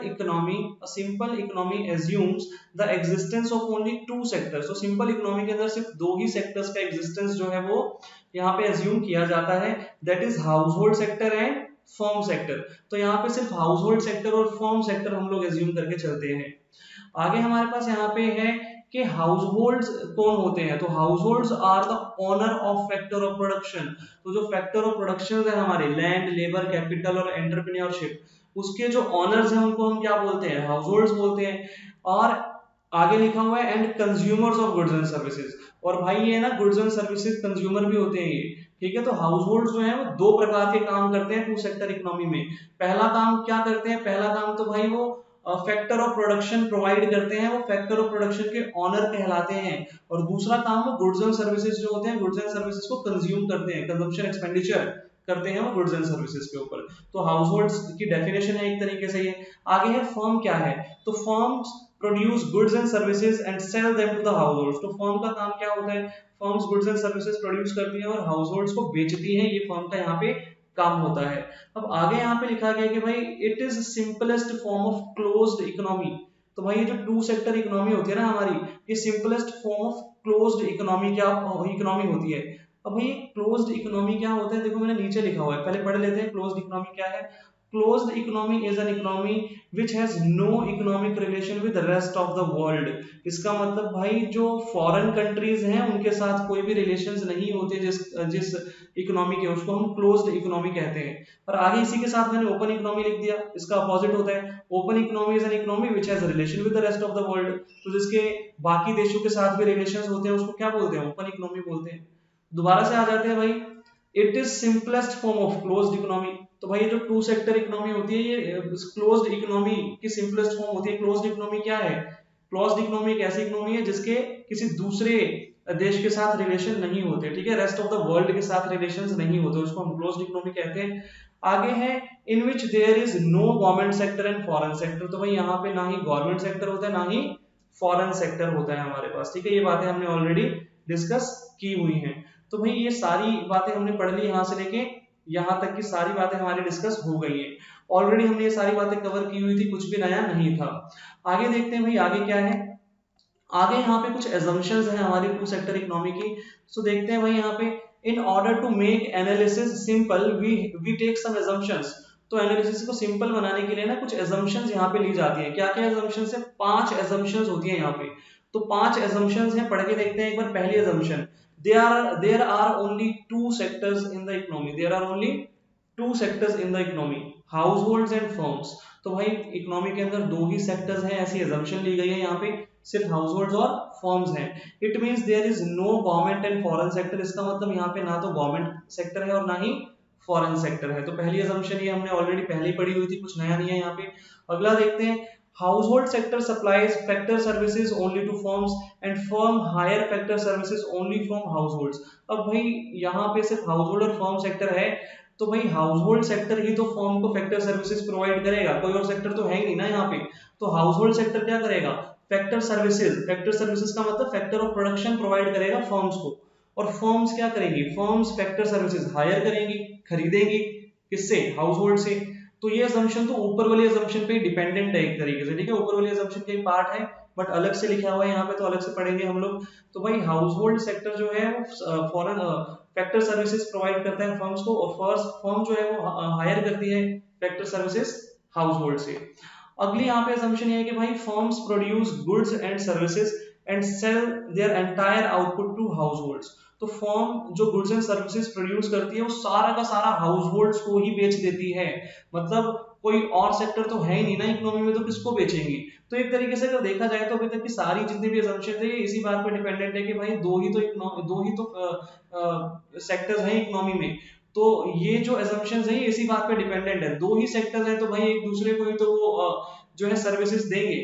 economy assumes the existence of only to sectors. तो सिंपल इकोनॉमी के अंदर सिर्फ दो ही सेक्टर्स का एग्जिस्टेंस जो है वो यहाँ पे एज्यूम किया जाता है, that is house hold sector and firm sector. तो यहाँ पे सिर्फ हाउस होल्ड सेक्टर और फर्म सेक्टर हम लोग एज्यूम करके चलते हैं। आगे हमारे पास यहाँ पे है कि हाउस होल्ड्स कौन होते हैं, तो households are the owner of factor of production. तो जो फैक्टर ऑफ प्रोडक्शन है हमारे, लैंड, लेबर, कैपिटल और एंटरप्रेन्योरशिप, उसके जो ऑनर्स हैं उनको हम क्या बोलते हैं, हाउस होल्ड्स बोलते हैं। और आगे लिखा हुआ है and consumers of goods and services. और भाई ये ना गुड्स एंड सर्विसेज कंज्यूमर भी होते हैं ये, ठीक है। तो हाउस होल्ड्स जो है वो दो प्रकार के काम करते हैं टू सेक्टर इकोनॉमी में। पहला काम क्या करते हैं, पहला काम तो भाई वो फैक्टर ऑफ प्रोडक्शन प्रोवाइड करते हैं, वो फैक्टर ऑफ प्रोडक्शन के ऑनर कहलाते हैं। और दूसरा काम वो गुड्स एंड सर्विसेज जो होते हैं, गुड्स एंड सर्विसेज को कंज्यूम करते हैं, कंजम्पशन एक्सपेंडिचर करते हैं वो गुड्स एंड सर्विसेज के ऊपर। तो हाउस होल्ड्स की डेफिनेशन है एक तरीके से ये। आगे है फर्म क्या है, तो firms produce goods and services and sell them to the households. तो फर्म का काम क्या होता है, firms goods and services produce करती हैं और हाउस होल्ड्स को बेचती हैं, ये फर्म का यहाँ पे काम होता है। अब आगे यहाँ पे लिखा गया कि भाई it is simplest form of closed economy. तो भाई ये जो टू सेक्टर इकोनॉमी होती है ना हमारी, ये simplest form of closed economy क्या इकोनॉमी होती है। अब भाई क्लोज्ड इकोनॉमी क्या होता है, देखो मैंने नीचे लिखा हुआ है, पहले पढ़ लेते हैं क्लोज्ड इकोनॉमी क्या है। Closed economy is an economy which has no economic relation with rest of the world. इसका मतलब भाई जो फॉरेन कंट्रीज हैं उनके साथ कोई भी रिलेशंस नहीं होते जिस जिस इकोनॉमी के, उसको हम क्लोज्ड इकोनॉमी कहते हैं। और आगे इसी के साथ मैंने ओपन इकोनॉमी लिख दिया, इसका अपोजिट होता है open economy is an economy which has relation with the rest of the world. तो जिसके बाकी देशों के साथ भी रिलेशंस होते हैं उसको क्या बोलते हैं, ओपन इकोनॉमी बोलते हैं। दोबारा से आ जाते हैं भाई, it is simplest form of closed economy. तो भाई जो टू सेक्टर इकोनॉमी होती है ये क्लोज्ड इकोनॉमी की सिंपलेस्ट फॉर्म होती है। क्लोज्ड इकोनॉमी क्या है, क्लोज्ड इकोनॉमी एक ऐसी इकोनॉमी है जिसके किसी दूसरे देश के साथ रिलेशन नहीं होते, ठीक है, रेस्ट ऑफ द वर्ल्ड के साथ रिलेशंस नहीं होते, उसको हम क्लोज्ड इकोनॉमी कहते हैं। आगे है in which there is no government sector and foreign sector. तो भाई यहाँ पे ना ही गवर्नमेंट सेक्टर होता है ना ही फॉरेन सेक्टर होता है हमारे पास, ठीक है, ये बातें हमने ऑलरेडी डिस्कस की हुई हैं। तो भाई ये सारी बातें हमने पढ़ ली, यहाँ से लेके यहाँ तक की सारी बातें हमारी डिस्कस हो गई हैं। ऑलरेडी हमने ये सारी बातें कवर की हुई थी, कुछ भी नया नहीं था। आगे देखते हैं भाई आगे क्या है। आगे यहाँ पे कुछ एजम्पशंस हैं हमारी टू सेक्टर इकोनॉमी की। सो देखते हैं भाई यहाँ पे, in order to make analysis simple we take some assumptions. तो एनालिसिस को सिंपल बनाने के लिए ना कुछ एजम्पशंस यहाँ पे ली जाती है। क्या क्या एजम्पशंस है, 5 एजम्पशंस होती है यहाँ पे। तो 5 एजम्पशंस हैं, पढ़ के देखते हैं एक बार। पहली assumption, there are only two sectors in the economy, there are only two sectors in the economy, households and firms। तो भाई इकोनॉमी के अंदर दो ही सेक्टर्स हैं, ऐसी एजम्पशन ली गई है यहाँ पे, सिर्फ हाउसहोल्ड्स और फर्म्स हैं। It means there is no government and foreign sector. इसका मतलब यहाँ पे ना तो गवर्नमेंट सेक्टर है और ना ही फॉरेन सेक्टर है। तो पहली एजम्पशन ये हमने ऑलरेडी पहले ही पढ़ी हुई थी, कुछ नया नहीं है यहाँ पे। अगला देखते हैं, household sector supplies factor services only to firms and firm hire factor services only from households। अब भाई यहाँ पे सिर्फ हाउसहोल्ड और फर्म सेक्टर है, तो भाई हाउसहोल्ड सेक्टर ही तो फर्म को फैक्टर सर्विसेज प्रोवाइड करेगा, कोई और सेक्टर तो है ही नहीं ना यहाँ पे। तो हाउसहोल्ड सेक्टर क्या करेगा, फैक्टर सर्विसेज। फैक्टर सर्विसेज का मतलब फैक्टर ऑफ प्रोडक्शन प्रोवाइड करेगा फर्म्स को। और फर्म्स क्या करेंगी, फर्म्स फैक्टर सर्विसेज हायर करेंगी, खरीदेंगी, किससे, हाउसहोल्ड से। तो ये असम्पशन तो ऊपर वाली असम्पशन पे डिपेंडेंट है एक तरीके से, ठीक है, ऊपर वाली असम्पशन का ही पार्ट है, बट अलग से लिखा हुआ है यहाँ पे, तो अलग से पढ़ेंगे हम लोग। तो भाई हाउसहोल्ड सेक्टर जो है वो फॉरेन फैक्टर सर्विसेज प्रोवाइड करता है फर्म्स को, और फर्म जो है वो हायर करती है फैक्टर सर्विसेज हाउसहोल्ड से। अगली यहाँ पे असम्पशन ये है कि भाई firms produce goods and services and sell their entire output to households. तो फर्म जो गुड्स एंड सर्विसेज प्रोड्यूस करती है वो सारा का सारा हाउसहोल्ड्स को ही बेच देती है। मतलब कोई और सेक्टर तो है ही नहीं ना इकोनॉमी में, तो किसको बेचेंगी। तो एक तरीके से अगर देखा जाए तो अभी तक की सारी जितनी भी असम्पशन है ये इसी बात पे डिपेंडेंट है कि भाई दो ही तो सेक्टर्स हैं इकोनॉमी में। तो ये जो असम्पशंस है ये इसी बात पे डिपेंडेंट है, दो ही सेक्टर्स हैं तो भाई एक दूसरे को ही तो वो जो है सर्विसेज देंगे।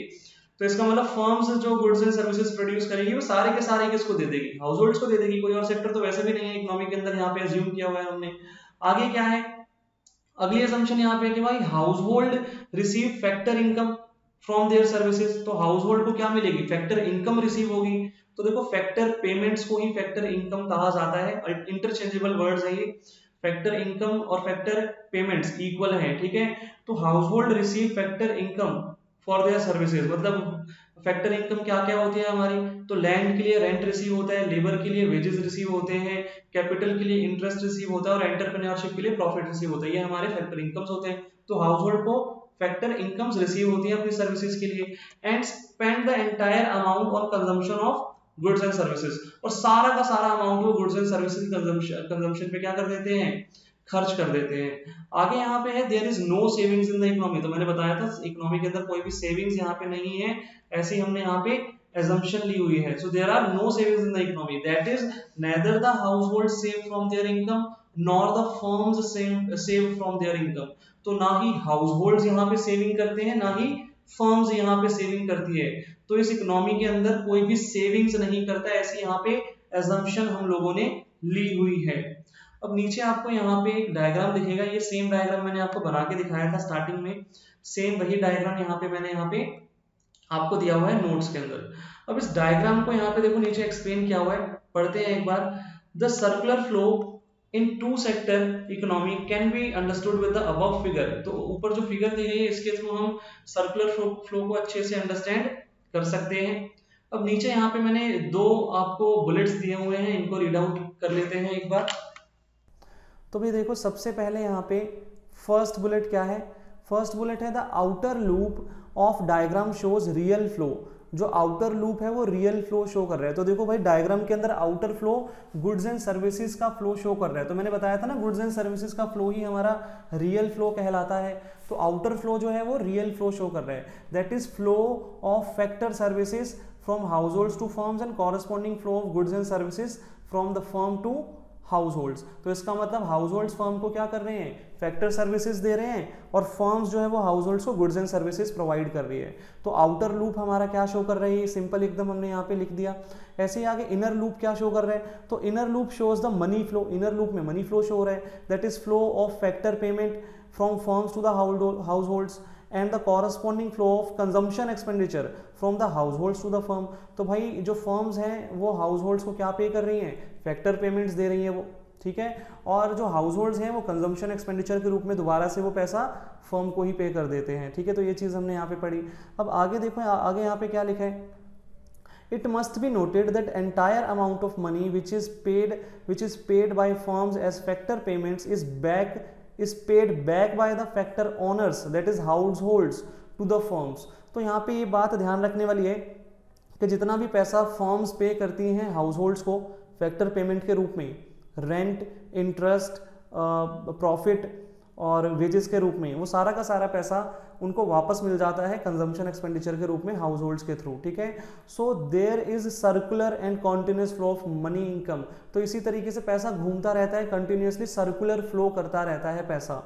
तो इसका मतलब फर्म्स जो गुड्स एंड सर्विसेज प्रोड्यूस करेगी वो सारे के सारे किसको दे देगी, हाउसहोल्ड्स को दे देगी, कोई और सेक्टर तो वैसे भी नहीं है इकोनॉमी के अंदर, यहाँ पे अज्यूम किया हुआ है हमने। आगे क्या है, अगली असम्पशन यहाँ पे है कि भाई household receive factor income from their services. तो हाउसहोल्ड को क्या मिलेगी, फैक्टर इनकम रिसीव होगी। तो देखो फैक्टर पेमेंट्स को ही फैक्टर इनकम कहा जाता है, इंटरचेंजेबल वर्ड्स है ये, फैक्टर इनकम और फैक्टर पेमेंट्स इक्वल है, ठीक है। तो household receive factor income for their services, मतलब फैक्टर इनकम क्या क्या होती है हमारी, तो लैंड के लिए रेंट रिसीव होता है, लेबर के लिए वेजेस रिसीव होते हैं, कैपिटल के लिए इंटरेस्ट रिसीव होता है और एंटरप्रेन्योरशिप के लिए प्रॉफिट रिसीव होता है, ये हमारे फैक्टर इनकम्स होते हैं। तो हाउसहोल्ड को फैक्टर इनकम्स रिसीव होती है अपनी सर्विसेज के लिए, and spend the entire amount on consumption of goods and services. और सारा का सारा अमाउंट वो गुड्स एंड सर्विसेज कंजम्पशन पे क्या कर देते हैं, खर्च कर देते हैं। आगे यहाँ पे है there is no savings in the economy. तो मैंने बताया था इकोनॉमी के अंदर कोई भी सेविंग्स यहाँ पे नहीं है, ऐसी हमने यहाँ पे assumption ली हुई है। So there are no savings in the economy, that is neither the household save from their income nor the firms save from their income। तो ना ही हाउसहोल्ड्स यहाँ पे सेविंग करते हैं ना ही फर्म्स यहाँ पे सेविंग करती है। तो इस इकोनॉमी के अंदर कोई भी सेविंग्स नहीं करता, ऐसी यहाँ पे assumption हम लोगों ने ली हुई है। अब नीचे आपको यहाँ पे एक डायग्राम दिखेगा, ये सेम डायग्राम मैंने आपको बना के दिखाया था स्टार्टिंग में, सेम वही डायग्राम यहाँ पे मैंने यहाँ पे आपको दिया हुआ है नोट्स के अंदर। अब इस डायग्राम को यहाँ पे देखो नीचे एक्सप्लेन किया हुआ है, पढ़ते हैं एक बार। The circular flow in two sector economy can be understood with the above figure. तो ऊपर जो फिगर दी गई है इसके थ्रू हम सर्कुलर फ्लो को अच्छे से अंडरस्टैंड कर सकते हैं। अब नीचे यहाँ पे मैंने दो आपको बुलेट्स दिए हुए हैं, इनको रीड आउट कर लेते हैं एक बार। तो भाई देखो सबसे पहले यहाँ पे फर्स्ट बुलेट क्या है, फर्स्ट बुलेट है the outer loop of diagram shows real flow. जो आउटर लूप है वो रियल फ्लो शो कर रहा है। तो देखो भाई डायग्राम के अंदर outer flow goods and services का फ्लो शो कर रहा है। तो मैंने बताया था ना गुड्स एंड सर्विसेज का फ्लो ही हमारा रियल फ्लो कहलाता है। तो आउटर फ्लो जो है वो रियल फ्लो शो कर रहा है, that is flow of factor services from households to firms and corresponding flow of goods and services from the firm to households. तो इसका मतलब हाउस होल्ड्स फर्म को क्या कर रहे हैं, फैक्टर सर्विसेज दे रहे हैं, और फर्म्स जो है वो हाउस होल्ड्स को गुड्स एंड सर्विसेज प्रोवाइड कर रही है। तो आउटर लूप हमारा क्या शो कर रही है, सिंपल एकदम हमने यहाँ पे लिख दिया। ऐसे ही आगे इनर लूप क्या शो कर रहा है, तो inner loop shows the money flow. Inner loop में मनी फ्लो शो हो रहा है, that is flow of factor payment from firms to the households and the corresponding flow of consumption expenditure from the households to the firm. तो भाई जो firms हैं वो house holds को क्या पे कर रही हैं, फैक्टर पेमेंट्स दे रही हैं वो, ठीक है, और जो हाउस होल्ड्स हैं वो कंजम्पशन एक्सपेंडिचर के रूप में दोबारा से वो पैसा फर्म को ही पे कर देते हैं, ठीक है। तो ये चीज़ हमने यहाँ पे पढ़ी। अब आगे देखो, आगे यहाँ पे क्या लिखा है, It must be noted that entire amount of money which is paid by firms as factor payments is paid back by the factor owners, that is households, to the firms। तो यहाँ पे ये बात ध्यान रखने वाली है कि जितना भी पैसा फर्म्स पे करती हैं हाउस होल्ड्स को फैक्टर पेमेंट के रूप में, रेंट, इंटरेस्ट, प्रॉफिट और वेजेस के रूप में, वो सारा का सारा पैसा उनको वापस मिल जाता है कंजम्पशन एक्सपेंडिचर के रूप में हाउस होल्ड्स के थ्रू, ठीक है। So there is circular and continuous flow of money income. तो इसी तरीके से पैसा घूमता रहता है, कंटिन्यूसली सर्कुलर फ्लो करता रहता है पैसा।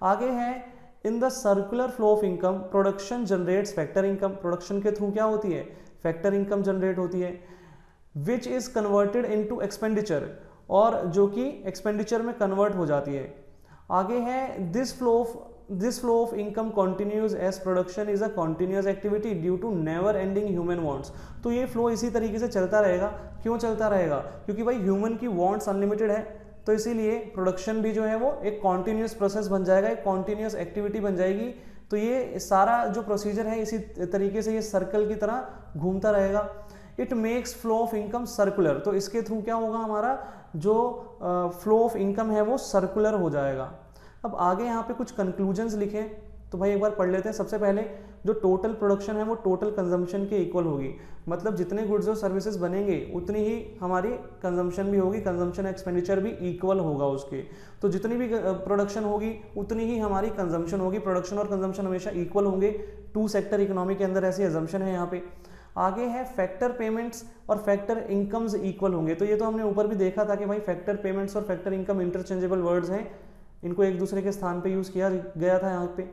आगे है in the circular flow of income production generates factor income. Production के थ्रू क्या होती है, फैक्टर इनकम जनरेट होती है, which is converted into expenditure, और जो कि एक्सपेंडिचर में कन्वर्ट हो जाती है। आगे है this flow of income continues as production is a continuous activity due to never ending human wants. तो ये फ्लो इसी तरीके से चलता रहेगा। क्यों चलता रहेगा, क्योंकि भाई ह्यूमन की वांट्स अनलिमिटेड है, तो इसीलिए प्रोडक्शन भी जो है वो एक कॉन्टिन्यूस प्रोसेस बन जाएगा, एक कॉन्टिन्यूस एक्टिविटी बन जाएगी। तो ये सारा जो प्रोसीजर है इसी तरीके से ये सर्कल की तरह घूमता रहेगा। It makes flow of income circular. तो इसके थ्रू क्या होगा, हमारा जो फ्लो ऑफ इनकम है वो सर्कुलर हो जाएगा। अब आगे यहाँ पे कुछ कंक्लूजन्स लिखे, तो भाई एक बार पढ़ लेते हैं। सबसे पहले जो टोटल प्रोडक्शन है वो टोटल कंजम्पशन के इक्वल होगी, मतलब जितने गुड्स और सर्विसेज बनेंगे उतनी ही हमारी कंजम्पशन भी होगी, कंजम्पशन एक्सपेंडिचर भी इक्वल होगा उसके। तो जितनी भी प्रोडक्शन होगी उतनी ही हमारी कंजम्पशन होगी। प्रोडक्शन और कंजम्पशन हमेशा इक्वल होंगे, टू सेक्टर इकोनॉमी के अंदर ऐसी अजम्पशन है यहाँ पे। आगे है फैक्टर पेमेंट्स और फैक्टर इनकम्स इक्वल होंगे। तो ये तो हमने ऊपर भी देखा था कि भाई फैक्टर पेमेंट्स और फैक्टर इनकम इंटरचेंजेबल वर्ड्स हैं, इनको एक दूसरे के स्थान पे यूज़ किया गया था यहाँ पे।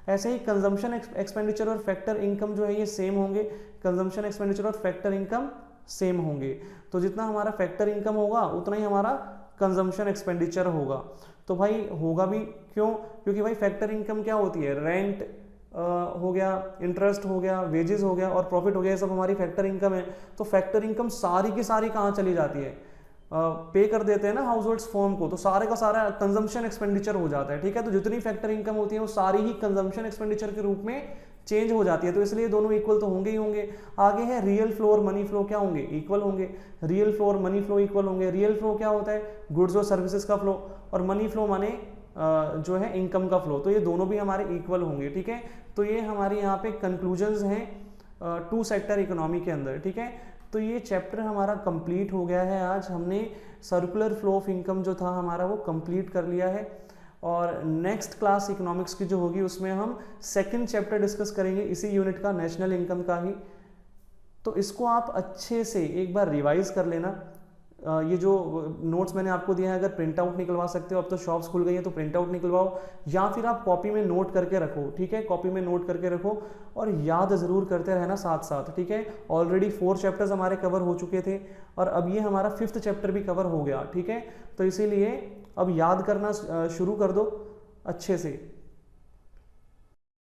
ऐसे ही कंजम्पशन एक्सपेंडिचर और फैक्टर इनकम जो है ये सेम होंगे, कंजम्पशन एक्सपेंडिचर और फैक्टर इनकम सेम होंगे। तो जितना हमारा फैक्टर इनकम होगा उतना ही हमारा कंजम्पशन एक्सपेंडिचर होगा। तो भाई होगा भी क्यों, क्योंकि भाई फैक्टर इनकम क्या होती है, रेंट हो गया, इंटरेस्ट हो गया, वेजेस हो गया और प्रॉफिट हो गया, ये सब हमारी फैक्टर इनकम है। तो फैक्टर इनकम सारी की सारी कहाँ चली जाती है, पे कर देते हैं ना हाउस होल्ड्स फर्म को, तो सारे का सारा कंजम्पशन एक्सपेंडिचर हो जाता है, ठीक है। तो जितनी फैक्टर इनकम होती है वो सारी ही कंजम्पशन एक्सपेंडिचर के रूप में चेंज हो जाती है। तो इसलिए दोनों इक्वल तो होंगे ही होंगे। आगे है रियल फ्लो और मनी फ्लो क्या होंगे, इक्वल होंगे। रियल फ्लो और मनी फ्लो इक्वल होंगे। रियल फ्लो क्या होता है, गुड्स और सर्विसेज का फ्लो, और मनी फ्लो माने जो है इनकम का फ्लो। तो ये दोनों भी हमारे इक्वल होंगे, ठीक है। तो ये हमारे यहाँ पे कंक्लूजन्स हैं टू सेक्टर इकोनॉमी के अंदर, ठीक है। तो ये चैप्टर हमारा कंप्लीट हो गया है। आज हमने सर्कुलर फ्लो ऑफ इनकम जो था हमारा वो कंप्लीट कर लिया है, और नेक्स्ट क्लास इकोनॉमिक्स की जो होगी उसमें हम सेकंड चैप्टर डिस्कस करेंगे इसी यूनिट का, नेशनल इनकम का ही। तो इसको आप अच्छे से एक बार रिवाइज कर लेना। ये जो नोट्स मैंने आपको दिया है, अगर प्रिंट आउट निकलवा सकते हो, अब तो शॉप्स खुल गई हैं तो प्रिंट आउट निकलवाओ, या फिर आप कॉपी में नोट करके रखो, ठीक है। कॉपी में नोट करके रखो और याद ज़रूर करते रहना साथ साथ, ठीक है। ऑलरेडी 4 चैप्टर्स हमारे कवर हो चुके थे और अब ये हमारा 5th चैप्टर भी कवर हो गया, ठीक है। तो इसीलिए अब याद करना शुरू कर दो अच्छे से।